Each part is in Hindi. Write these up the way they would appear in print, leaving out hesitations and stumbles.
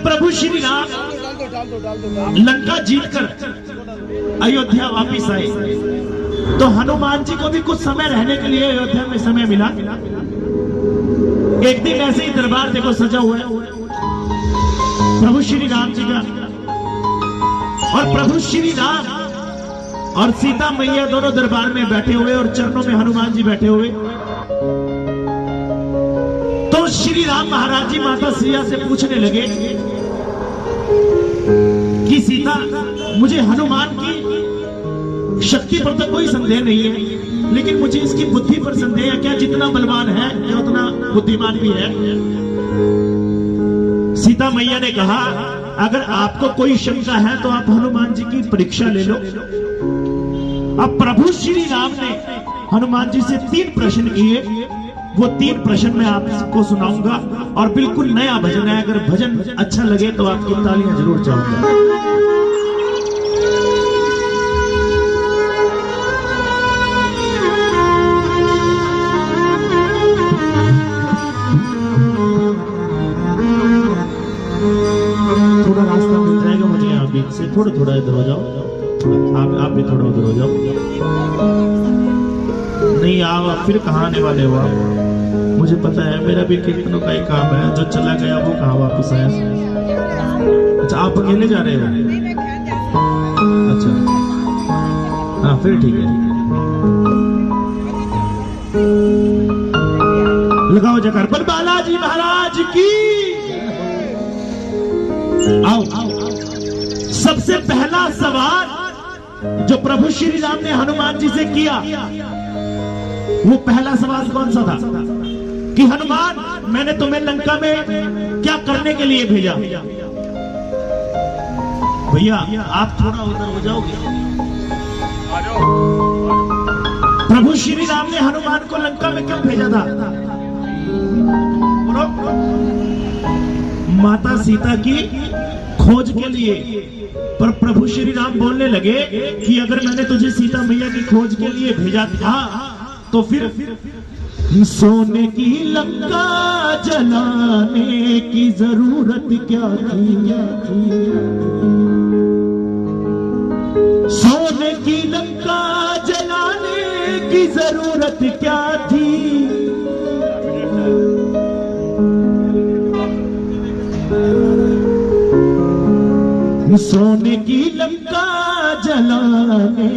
जब प्रभु श्री राम लंका जीतकर अयोध्या वापिस आए तो हनुमान जी को भी कुछ समय रहने के लिए अयोध्या में समय मिला। एक दिन ऐसे ही दरबार देखो सजा हुआ है प्रभु श्री राम जी का, और प्रभु श्री राम और सीता मैया दोनों दरबार में बैठे हुए और चरणों में हनुमान जी बैठे हुए। तो श्री राम महाराज जी माता सिया से पूछने लगे कि सीता, मुझे हनुमान की शक्ति पर तो कोई संदेह नहीं है, लेकिन मुझे इसकी बुद्धि पर संदेह है। क्या जितना बलवान है क्या उतना बुद्धिमान भी है? सीता मैया ने कहा, अगर आपको कोई शंका है तो आप हनुमान जी की परीक्षा ले लो। अब प्रभु श्री राम ने हनुमान जी से 3 प्रश्न किए। वो 3 प्रश्न मैं आपको सुनाऊंगा और बिल्कुल नया भजन है। अगर भजन अच्छा लगे तो आपकी तालियां जरूर चाहूंगा। थोड़ा रास्ता मिल जाएगा मुझे यहाँ बीच से, थोड़ा थोड़ा इधर हो जाओ। आप भी थोड़ा उधर हो जाओ। नहीं आप फिर कहाँ आने वाले हो आप? मुझे पता है, मेरा भी कीर्तनों का ही काम है। जो चला गया वो कहाँ वापस आया? अच्छा आप अकेले जा रहे हो? अच्छा हाँ फिर ठीक है। लगाओ जयकार पर बालाजी महाराज की। आओ सबसे पहला सवाल जो प्रभु श्री राम ने हनुमान जी से किया, वो पहला सवाल कौन सा था? कि हनुमान, मैंने तुम्हें लंका में क्या करने के लिए भेजा? भैया आप थोड़ा उधर हो जाओगे। प्रभु श्री राम ने हनुमान को लंका में क्यों भेजा था? माता सीता की खोज के लिए। पर प्रभु श्री राम बोलने लगे कि अगर मैंने तुझे सीता मैया की खोज के लिए भेजा था तो फिर सोने की लंका जलाने की जरूरत क्या थी? सोने की लंका जलाने की जरूरत क्या थी? सोने की लंका जलाने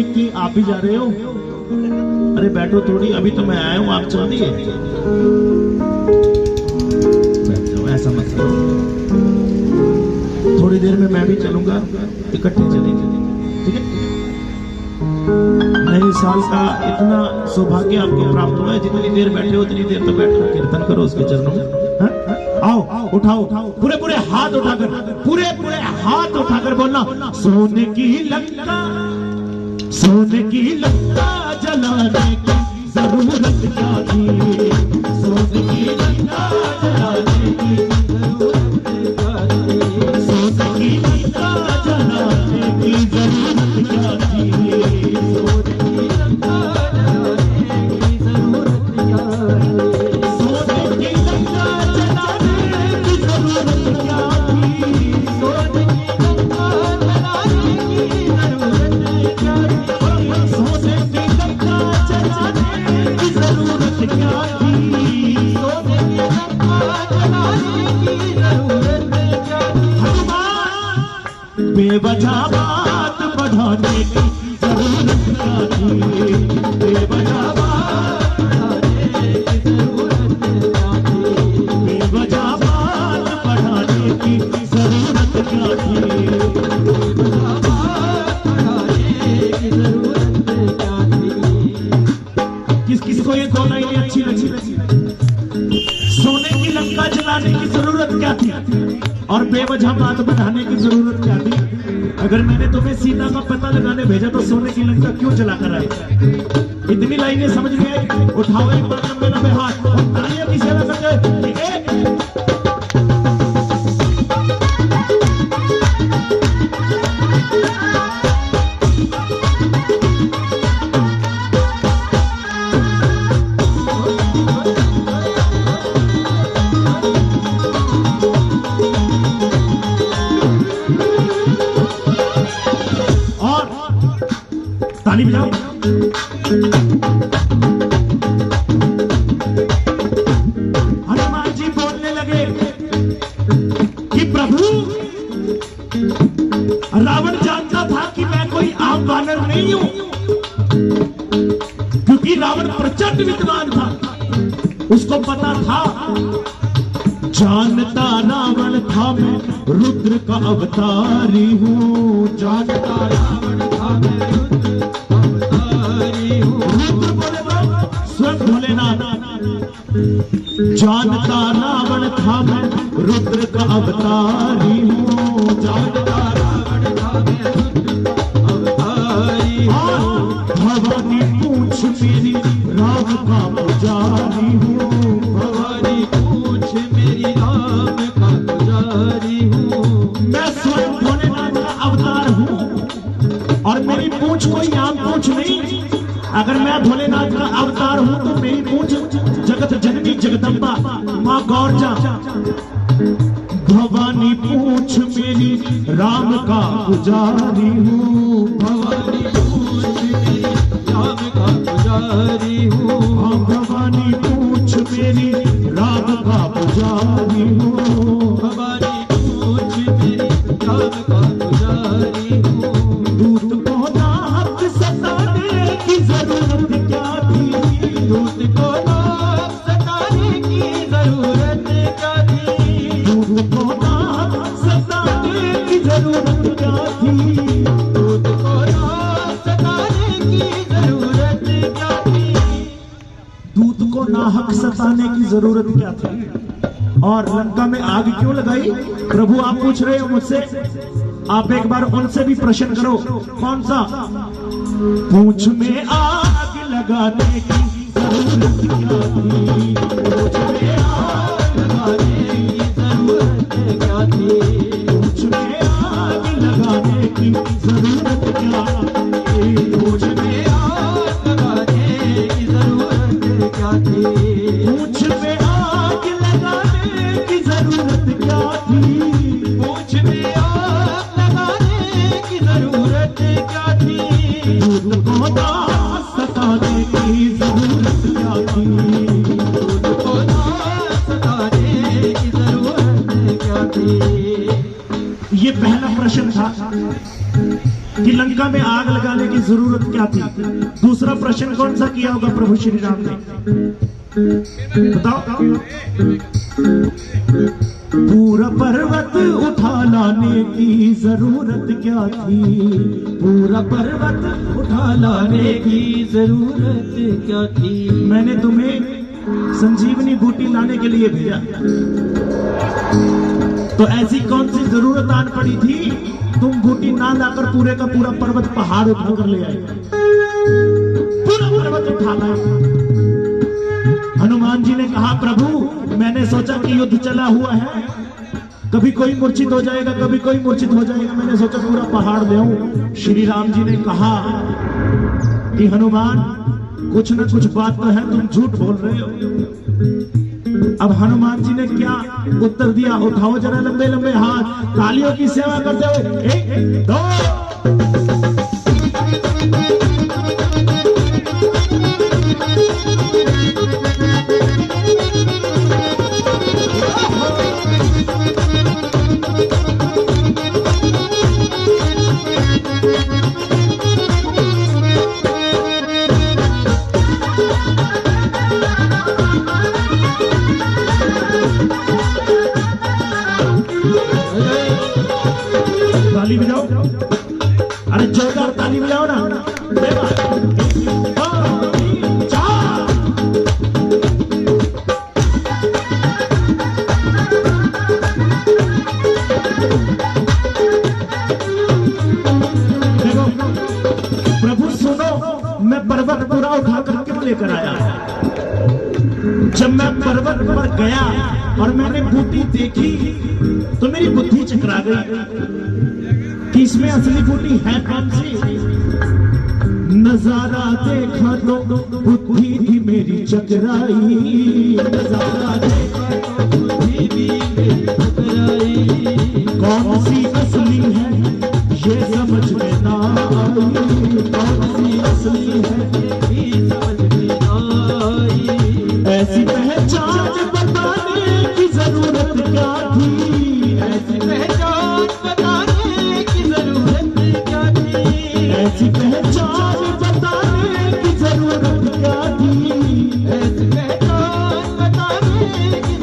की। आप भी जा रहे हो? अरे बैठो थोड़ी, अभी तो मैं आया हूं, आप चलिए। बैठ जाओ, ऐसा मत करो। थोड़ी देर में मैं भी चलूंगा, इकट्ठे चलेंगे, ठीक है? नए साल का इतना सौभाग्य आपको प्राप्त हुआ है, जितनी देर बैठे हो उतनी देर तो बैठकर कीर्तन करो उसके चरणों में। आओ उठाओ, पूरे पूरे हाथ उठाकर, पूरे पूरे हाथ उठाकर बोलना, सोने की लंका, सोने की लंका जलाने की जरूरत क्या थी? सोने की लंका जलाने की जरूरत क्या थी? सोने की लंका जलाने की जरूरत क्या थी? सोने की लंका जलाने की जरूरत क्या थी? सोने की लंका जलाने की जरूरत क्या थी? सोने की लंका जलाने की जरूरत क्या थी? सोने की लंका जलाने की जरूरत क्या थी? सोने की लंका जलाने की जरूरत क्या थी? हनुमान, बेवजह बात बढ़ाने की जरूरत क्या थी? बेवजह बात बढ़ाने की जरूरत क्या थी? बेवजह बात बढ़ाने की जरूरत क्या थी? बेवजह बात बढ़ाने की जरूरत क्या थी? किस किस को ये 2 लाइनें अच्छी लगी? सोने की लंका जलाने की जरूरत क्या थी और बेवजह बात बढ़ाने की जरूरत क्या थी? अगर मैंने तुम्हें सीता का पता लगाने भेजा तो सोने की लंका क्यों जलाकर आए? इतनी लाइनें समझ में आई? उठाओ एक बार लंबे लंबे हाथ और तालियां की सेवा करके, ठीक है? जानता रावण था मैं रुद्र का अवतारी हूँ, जानता रावण था मैं रुद्र का अवतारी हूँ। रुद्र बोले तो स्वयं भोलेनाथ। जानता रावण था मैं रुद्र का अवतारी हूँ, जानता रावण था मैं रुद्र का अवतारी हूँ। भवानी पूछ मेरी राम का पुजारी हूँ, भवानी पूछ मेरी राम का पुजारी हूँ। मैं स्वयं भोलेनाथ का अवतार हूँ और मेरी पूछ कोई आम पूछ नहीं। अगर मैं भोलेनाथ का अवतार हूँ तो मेरी पूछ जगत जननी जगदम्बा माँ गौरजा। भवानी पूछ मेरी राम का पुजारी हूँ, भवानी पूछ मेरी राम का पुजारी हूँ। भवानी पूछ मेरी राम का पुजारी हूँ, भवानी पूछ मेरी राम का पुजारी हूँ। दूत को नाहक सताने की जरूरत क्या थी, दूत को नाहक सताने की जरूरत क्या थी, दूत को नाहक सताने की जरूरत क्या थी, दूत को नाहक सताने की जरूरत क्या थी, दूत को नाहक सताने की जरूरत क्या थी। और लंका में आग क्यों लगाई? प्रभु आप पूछ रहे हो मुझसे, आप एक बार उनसे भी प्रश्न करो। कौन सा? पूछ में आग लगाने की जरूरत क्या थी, पूछ में आग लगाने की जरूरत क्या थी, पूछ में आग लगाने की जरूरत क्या थी, पूछ में आग लगाने की जरूरत क्या थी, पूछ में आग लगाने की जरूरत क्या थी, पूछ में आग लगाने की जरूरत क्या थी, दूध को दास सताने की जरूरत क्या थी, दूध को दास सताने की जरूरत क्या थी। ये पहला प्रश्न था कि लंका में आग लगाने की जरूरत क्या थी। दूसरा प्रश्न कौन सा किया होगा प्रभु श्री राम ने? बताओ। पूरा पर्वत उठा लाने की जरूरत क्या थी, पूरा पर्वत उठा लाने की जरूरत क्या थी। मैंने तुम्हें संजीवनी बूटी लाने के लिए भेजा, तो ऐसी कौन सी जरूरत आन पड़ी थी तुम बूटी ना लाकर पूरे का पूरा पर्वत पहाड़ उठाकर ले आए? पूरा पर्वत उठा लाए। हनुमान जी ने कहा प्रभु मैंने सोचा कि युद्ध चला हुआ है, कभी कोई मूर्छित हो जाएगा, कभी कोई मूर्छित हो जाएगा, मैंने सोचा पूरा पहाड़ ले आऊं। श्री राम जी ने कहा कि हनुमान कुछ न कुछ बात तो है, तुम झूठ बोल रहे हो। अब हनुमान जी ने क्या उत्तर दिया? उठाओ जरा लंबे लंबे हाथ, तालियों की सेवा करते हुए, एक दो। ताली बजाओ, अरे जोरदार ताली बजाओ ना। देखो प्रभु सुनो, मैं पर्वत पूरा उठाकर क्यों लेकर आया? जब मैं पर्वत पर गया और मैंने बूटी देखी तो मेरी बुद्धि चकरा गई कि इसमें असली बूटी है कौन सी। नजारा देखा तो बुद्धि भी मेरी चकराई, नजारा देखा तो बुद्धि भी मेरी चकराई। कौन सी असली है ये समझ में ना आई, कौन सी असली है ये समझ में ना आई। ऐसी पहचान बताने की जरूरत क्या थी, ऐसी पहचान बताने की जरूरत क्या थी, ऐसी पहचान बताने की जरूरत क्या थी, ऐसी पहचान बताने की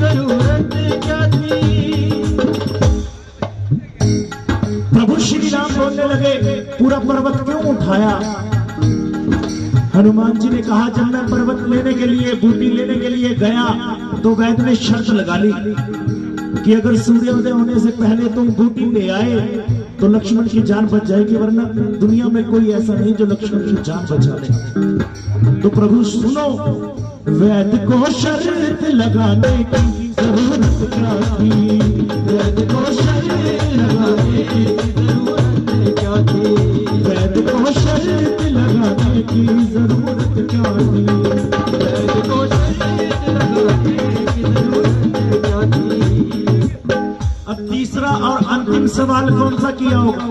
हनुमान जी ने कहा जब मैं पर्वत लेने के लिए, बूटी लेने के लिए गया तो वैद्य ने शर्त लगा ली कि अगर सूर्योदय होने से पहले तुम बूटी ले आए तो लक्ष्मण की जान बच जाएगी, वरना दुनिया में कोई ऐसा नहीं जो लक्ष्मण की जान बचा ले। तो प्रभु सुनो, वैद्य को शर्त लगाने की जरूरत क्या थी, वैद्य को शर्त लगाने की जरूरत क्या थी, वैद्य को शर्त लगाने की जरूरत क्या थी, वैद्य को शर्त लगाने की जरूरत क्या थी। अब तीसरा और अंतिम सवाल कौन सा किया होगा?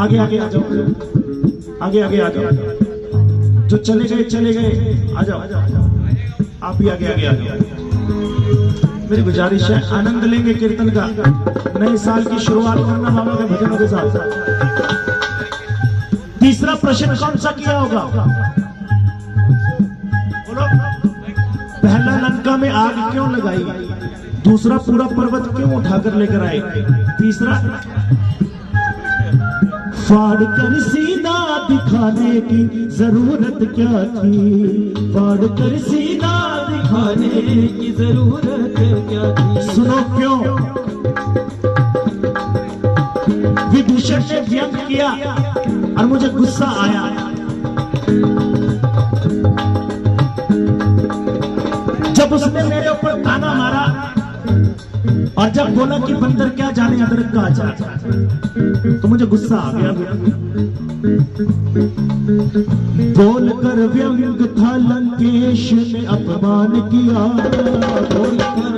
आगे आगे आ जाओ, आगे आगे आ जाओ, जो चले गए आ जाओ, आप भी आगे आगे आ जाओ। मेरी गुजारिश है, आनंद लेंगे कीर्तन का, नए साल की शुरुआत करना बाबा के भजनों के साथ। तीसरा प्रश्न कौन सा किया होगा? बोलो। पहला लंका में आग क्यों लगाई? दूसरा पूरा पर्वत क्यों उठाकर लेकर आए? तीसरा फाड़ कर सीना दिखाने की जरूरत क्या थी, फाड़ कर सीना दिखाने की जरूरत क्या थी। सुनो क्यों? विभीषण ने व्यंग किया और मुझे गुस्सा आया। जब उसने मेरे ऊपर ताना मारा और जब बोला कि बंदर क्या जाने अदरक का अचार, तो मुझे गुस्सा आ गया। बोल कर व्यंग था लंकेश ने अपमान किया, बोल कर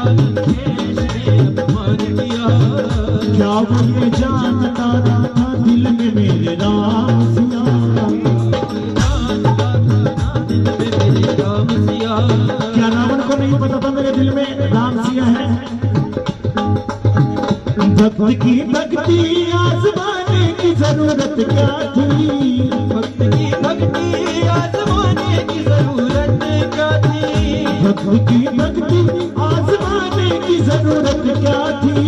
लंकेश ने अपमान किया। क्या वो ये जानता था दिल में मेरे राम सिया, क्या रावण को नहीं पता था मेरे दिल में राम सिया है? भक्त की भक्ति आजमाने की जरूरत क्या थी, भक्त की भक्ति आजमाने की जरूरत क्या थी, भक्त की भक्ति आजमाने की जरूरत क्या थी,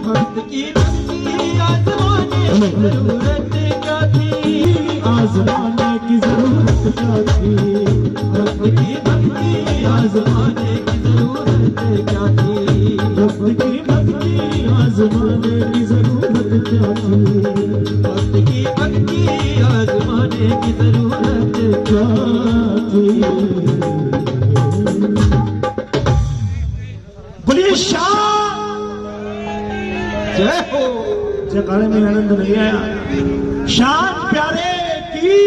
भक्त की भक्ति आजमाने की जरूरत क्या थी, आजमाने की जरूरत क्या थी, भक्त की भक्ति आजमाने की जरूरत क्या थी, भक्त की भक्ति आजमाने की जरूरत क्या थी, भक्त की भक्ति आजमाने की जरूरत क्या थी। बोलिए शाह जय हो। जयकारे में आनंद नहीं आया। शान प्यारे की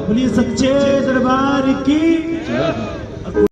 बोलिए, सच्चे दरबार की।